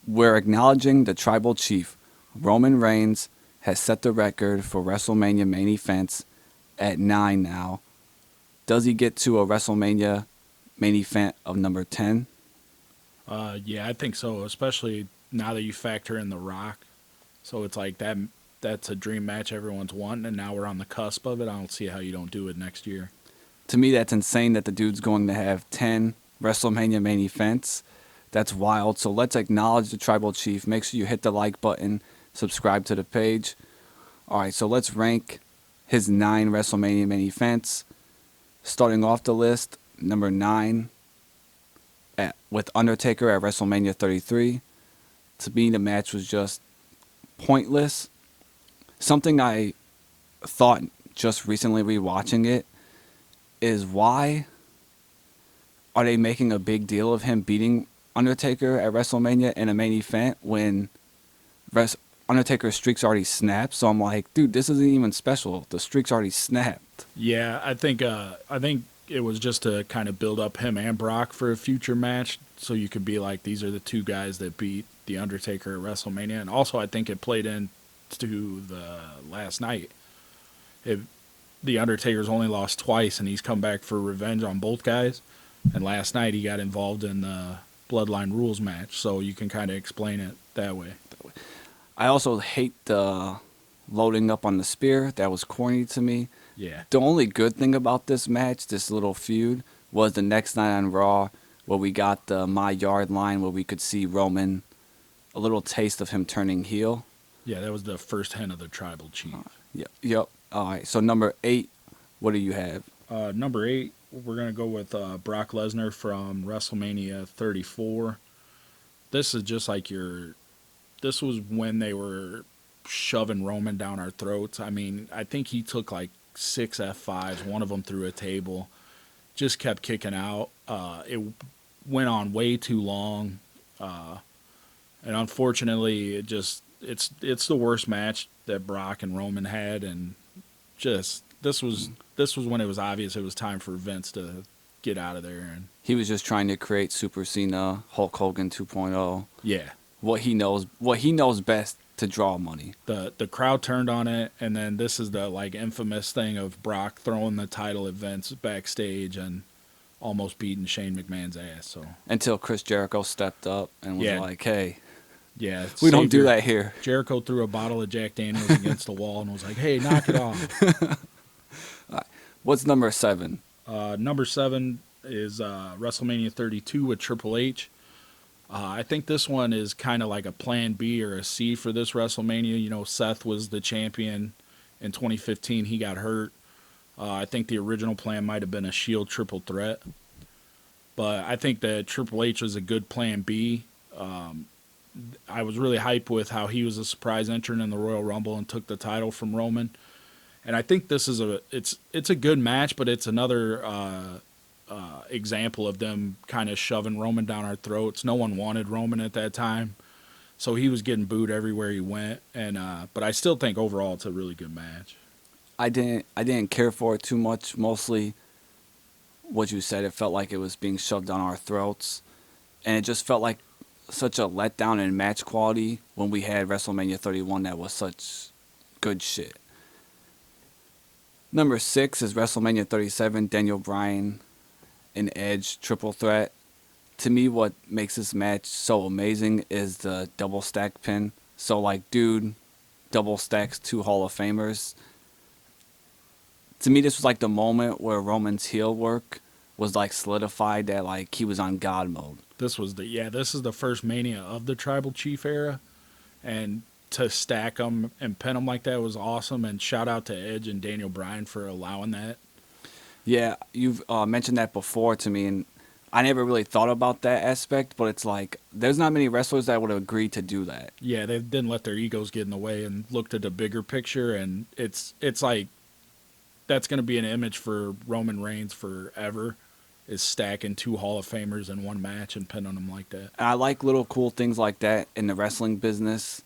We're acknowledging the tribal chief. Roman Reigns has set the record for WrestleMania main events at 9 now. Does he get to a WrestleMania main event of number 10? Yeah, I think so, especially now that you factor in The Rock. So it's like that's a dream match everyone's wanting, and now we're on the cusp of it. I don't see how you don't do it next year. To me, that's insane that the dude's going to have 10 WrestleMania main events. That's wild. So let's acknowledge the tribal chief. Make sure you hit the like button, subscribe to the page. All right, so let's rank his 9 WrestleMania main events. Starting off the list, number 9 with Undertaker at WrestleMania 33. To me, the match was just pointless. Something I thought just recently rewatching it is, why are they making a big deal of him beating Undertaker at WrestleMania in a main event when Undertaker's streak's already snapped? So I'm like, dude, this isn't even special. The streak's already snapped. Yeah, I think it was just to kind of build up him and Brock for a future match, so you could be like, these are the two guys that beat the Undertaker at WrestleMania, and also I think it played into the last night. The Undertaker's only lost twice, and he's come back for revenge on both guys. And last night he got involved in the Bloodline Rules match, so you can kind of explain it that way. I also hate the loading up on the spear. That was corny to me. Yeah. The only good thing about this match, this little feud, was the next night on Raw, where we got the My Yard line, where we could see Roman, a little taste of him turning heel. Yeah, that was the first hint of the tribal chief. Yep. All right, so number 8, what do you have? Number 8, we're going to go with Brock Lesnar from WrestleMania 34. This is just like this was when they were shoving Roman down our throats. I mean, I think he took like 6 F5s, one of them through a table, just kept kicking out. It went on way too long. And unfortunately, it's the worst match that Brock and Roman had, and just this was when it was obvious it was time for Vince to get out of there. And He was just trying to create Super Cena, Hulk Hogan 2.0. yeah, What he knows best to draw money. the crowd turned on it, and then this is the like infamous thing of Brock throwing the title at Vince backstage and almost beating Shane McMahon's ass. So Until Chris Jericho stepped up and was Yeah. like, hey, yeah, we don't do Savior- that here. Jericho threw a bottle of Jack Daniels against the wall and was like, "Hey, knock it off." What's number 7? Number 7 is WrestleMania 32 with Triple H. I think this one is kind of like a plan B or a C for this WrestleMania. You know, Seth was the champion in 2015. He got hurt. I think the original plan might have been a Shield triple threat. But I think that Triple H was a good plan B. I was really hyped with how he was a surprise entrant in the Royal Rumble and took the title from Roman. And I think this is it's a good match, but it's another example of them kind of shoving Roman down our throats. No one wanted Roman at that time, so he was getting booed everywhere he went. And but I still think overall it's a really good match. I didn't care for it too much. Mostly what you said, it felt like it was being shoved down our throats. And it just felt like such a letdown in match quality when we had WrestleMania 31 that was such good shit. Number 6 is WrestleMania 37, Daniel Bryan and Edge triple threat. To me, what makes this match so amazing is the double stack pin. So, like, dude double stacks 2 Hall of Famers. To me, this was like the moment where Roman's heel work was like solidified, that like he was on God mode. This is the first Mania of the Tribal Chief era, and to stack them and pin them like that was awesome. And shout out to Edge and Daniel Bryan for allowing that. Yeah, you've mentioned that before to me, and I never really thought about that aspect, but it's like there's not many wrestlers that would agree to do that. Yeah, they didn't let their egos get in the way and looked at the bigger picture, and it's like that's going to be an image for Roman Reigns forever, is stacking 2 Hall of Famers in one match and pinning them like that. And I like little cool things like that in the wrestling business,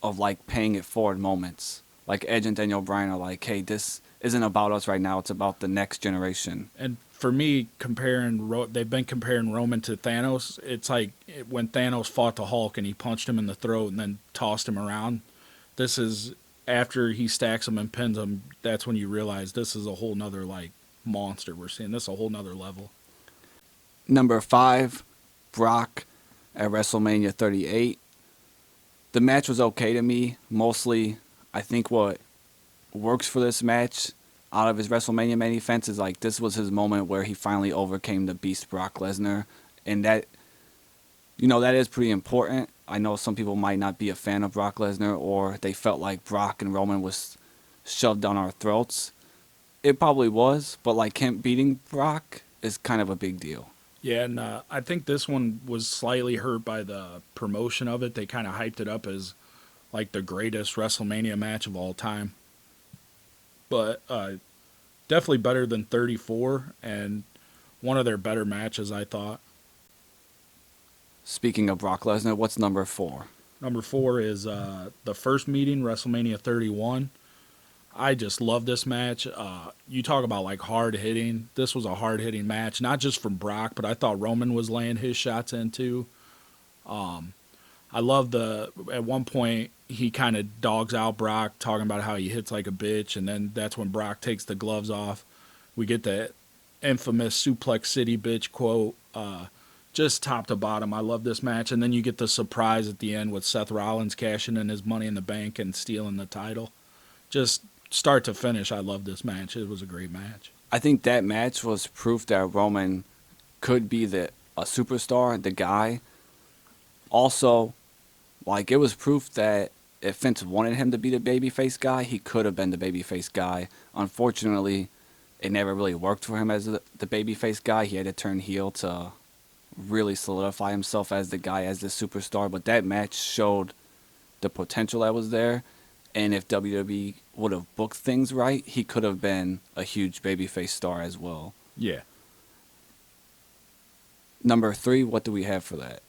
of like paying it forward moments. Like Edge and Daniel Bryan are like, hey, this isn't about us right now, it's about the next generation. And for me, they've been comparing Roman to Thanos. It's like when Thanos fought the Hulk and he punched him in the throat and then tossed him around. This is after he stacks him and pins him. That's when you realize this is a whole nother like monster. We're seeing this a whole nother level. Number 5, Brock at WrestleMania 38. The match was okay to me. Mostly, I think what works for this match out of his WrestleMania main events is like this was his moment where he finally overcame the beast Brock Lesnar. And that, that is pretty important. I know some people might not be a fan of Brock Lesnar or they felt like Brock and Roman was shoved down our throats. It probably was, but like him beating Brock is kind of a big deal. Yeah, and I think this one was slightly hurt by the promotion of it. They kind of hyped it up as like the greatest WrestleMania match of all time. But definitely better than 34 and one of their better matches, I thought. Speaking of Brock Lesnar, what's number 4? Number 4 is the first meeting, WrestleMania 31. I just love this match. You talk about like hard hitting. This was a hard hitting match, not just from Brock, but I thought Roman was laying his shots in too. I love at one point he kind of dogs out Brock, talking about how he hits like a bitch, and then that's when Brock takes the gloves off. We get the infamous Suplex City bitch quote. Just top to bottom, I love this match. And then you get the surprise at the end with Seth Rollins cashing in his Money in the Bank and stealing the title. Just start to finish, I love this match. It was a great match. I think that match was proof that Roman could be a superstar, the guy. Also, like it was proof that if Vince wanted him to be the babyface guy, he could have been the babyface guy. Unfortunately, it never really worked for him as the babyface guy. He had to turn heel to really solidify himself as the guy, as the superstar. But that match showed the potential that was there. And if WWE would have booked things right, he could have been a huge babyface star as well. Yeah. Number 3, what do we have for that?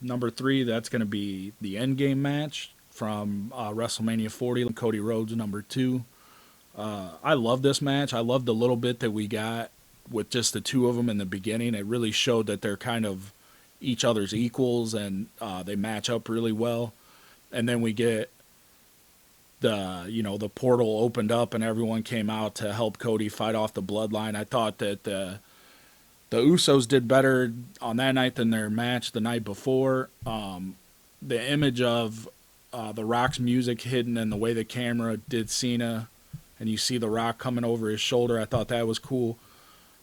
Number 3, that's going to be the Endgame match from WrestleMania 40, Cody Rhodes, number 2. I love this match. I love the little bit that we got with just the two of them in the beginning. It really showed that they're kind of each other's equals and they match up really well. And then we get the portal opened up and everyone came out to help Cody fight off the bloodline. I thought that the Usos did better on that night than their match the night before. The image of The Rock's music hidden and the way the camera did Cena and you see The Rock coming over his shoulder, I thought that was cool.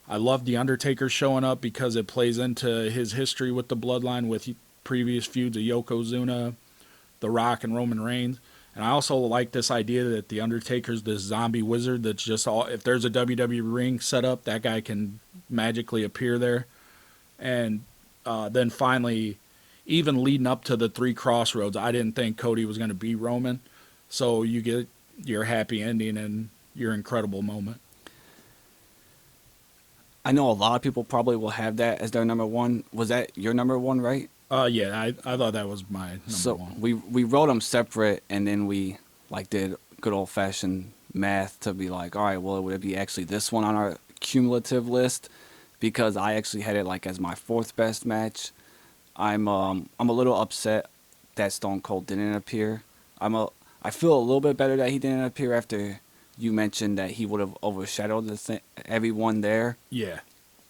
I love The Undertaker showing up because it plays into his history with the bloodline, with previous feuds of Yokozuna, The Rock, and Roman Reigns. And I also like this idea that The Undertaker's this zombie wizard that's just if there's a WWE ring set up, that guy can magically appear there. And then finally, even leading up to the 3 Crossroads, I didn't think Cody was going to beat Roman. So you get your happy ending and your incredible moment. I know a lot of people probably will have that as their number 1. Was that your number 1, right? Yeah, I thought that was my number 1. We wrote them separate, and then we did good old fashioned math to be like, all right, well, would it be actually this one on our cumulative list? Because I actually had it as my 4th best match. I'm a little upset that Stone Cold didn't appear. I feel a little bit better that he didn't appear after you mentioned that he would have overshadowed everyone there. Yeah.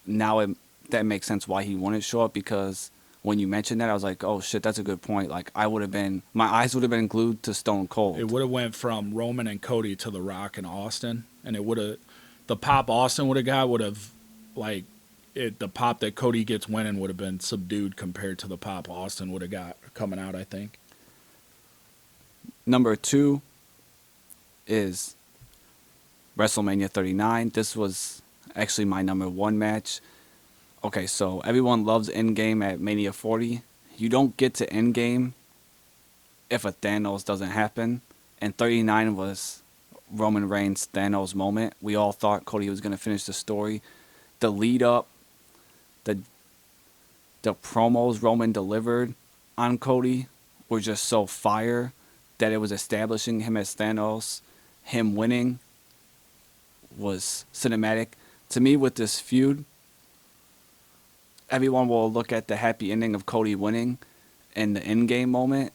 Now that makes sense why he wouldn't show up, because when you mentioned that, I was like, oh shit, that's a good point. My eyes would have been glued to Stone Cold. It would have went from Roman and Cody to The Rock and Austin, and the pop Austin would have got the pop that Cody gets winning would have been subdued compared to the pop Austin would have got coming out, I think. Number 2 is WrestleMania 39. This was actually my number 1 match. Okay, so everyone loves Endgame at Mania 40. You don't get to Endgame if a Thanos doesn't happen. And 39 was Roman Reigns' Thanos moment. We all thought Cody was going to finish the story. The lead up, the promos Roman delivered on Cody were just so fire that it was establishing him as Thanos. Him winning was cinematic. to me, with this feud, everyone will look at the happy ending of Cody winning and the end game moment,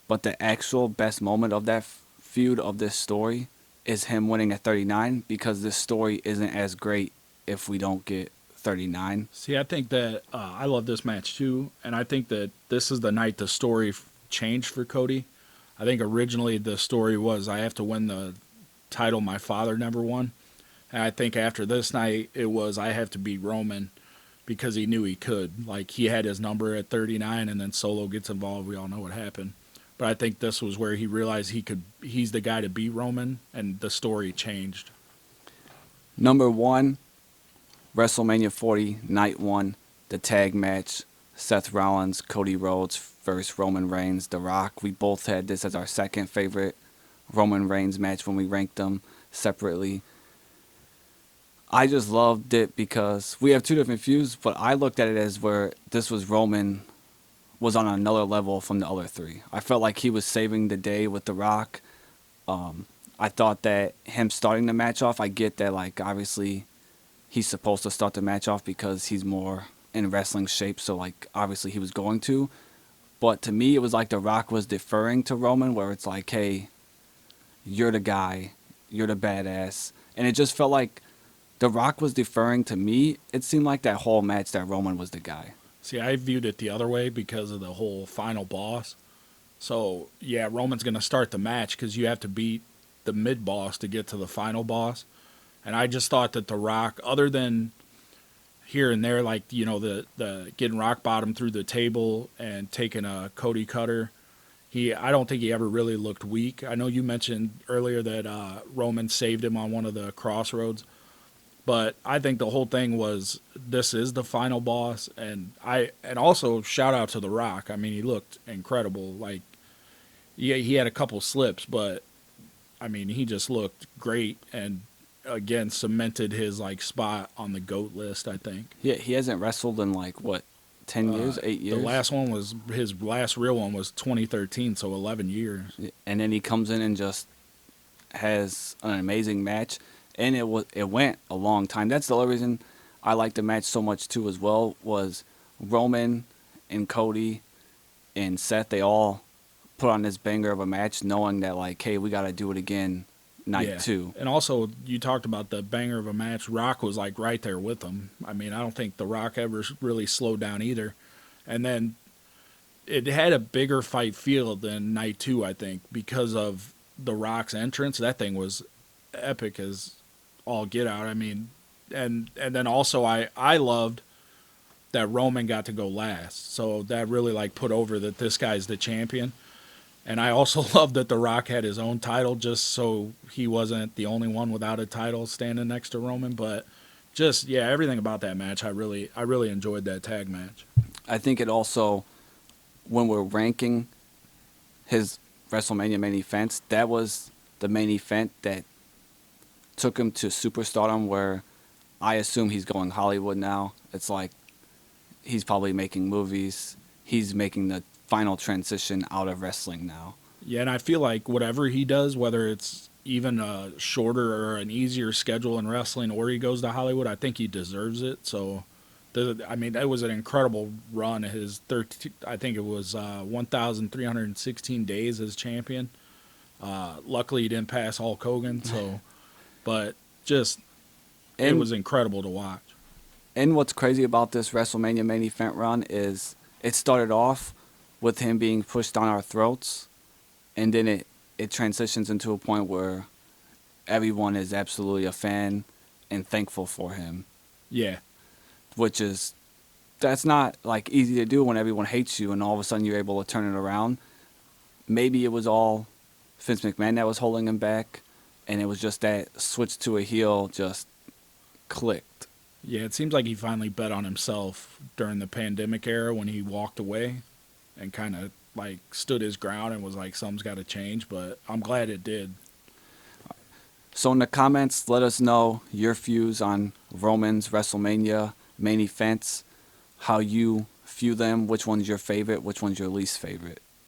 but the actual best moment of that feud of this story is him winning at 39 because this story isn't as great if we don't get 39. See, I think that I love this match too, and I think that this is the night the story changed for Cody. I think originally the story was I have to win the title my father never won, and I think after this night it was I have to beat Roman because he knew he could. Like he had his number at 39, and then Solo gets involved. We all know what happened. But I think this was where he realized he could. He's the guy to beat Roman, and the story changed. Number one, WrestleMania 40, Night 1, the tag match, Seth Rollins, Cody Rhodes versus Roman Reigns, The Rock. We both had this as our second favorite Roman Reigns match when we ranked them separately. I just loved it because we have two different views, but I looked at it as where this was Roman was on another level from the other three. I felt like he was saving the day with The Rock. I thought that him starting the match off, I get that, like, obviously he's supposed to start the match off because he's more in wrestling shape, so, like, obviously he was going to. But to me, it was like The Rock was deferring to Roman, where it's like, hey, you're the guy, you're the badass. And it just felt like The Rock was deferring to me. It seemed like that whole match that Roman was the guy. See, I viewed it the other way because of the whole final boss. So, yeah, Roman's going to start the match because you have to beat the mid boss to get to the final boss. And I just thought that The Rock, other than here and there, like, you know, the getting rock bottom through the table and taking a Cody cutter, I don't think he ever really looked weak. I know you mentioned earlier that Roman saved him on one of the crossroads. But I think the whole thing was this is the final boss, and also shout out to The Rock. I mean, he looked incredible. Like, yeah, he had a couple slips, but I mean, he just looked great, and again cemented his like spot on the GOAT list. I think. Yeah, he hasn't wrestled in like what, 10 years, 8 years. The last one was his last real one was 2013, so 11 years. And then he comes in and just has an amazing match. And it went a long time. That's the other reason I liked the match so much too as well, was Roman and Cody and Seth, they all put on this banger of a match knowing that, like, hey, we got to do it again night 2. And also, you talked about the banger of a match. Rock was like right there with them. I mean, I don't think The Rock ever really slowed down either. And then it had a bigger fight feel than night 2, I think, because of The Rock's entrance. That thing was epic as all get out. I mean, and then also I loved that Roman got to go last. So that really like put over that this guy's the champion. And I also loved that The Rock had his own title just so he wasn't the only one without a title standing next to Roman. But just, yeah, everything about that match, I really enjoyed that tag match. I think it also, when we're ranking his WrestleMania main events, that was the main event that took him to superstardom, where I assume he's going Hollywood now. It's like he's probably making movies. He's making the final transition out of wrestling now. Yeah, and I feel like whatever he does, whether it's even a shorter or an easier schedule in wrestling or he goes to Hollywood, I think he deserves it. So, I mean, that was an incredible run. His I think it was 1,316 days as champion. Luckily, he didn't pass Hulk Hogan, so... But just, it was incredible to watch. And what's crazy about this WrestleMania main event run is it started off with him being pushed down our throats, and then it transitions into a point where everyone is absolutely a fan and thankful for him. Yeah. That's not like easy to do when everyone hates you and all of a sudden you're able to turn it around. Maybe it was all Vince McMahon that was holding him back. And it was just that switch to a heel just clicked. Yeah, it seems like he finally bet on himself during the pandemic era when he walked away and kind of like stood his ground and was like, something's got to change. But I'm glad it did. So in the comments, let us know your views on Roman's WrestleMania main events, how you view them, which one's your favorite, which one's your least favorite.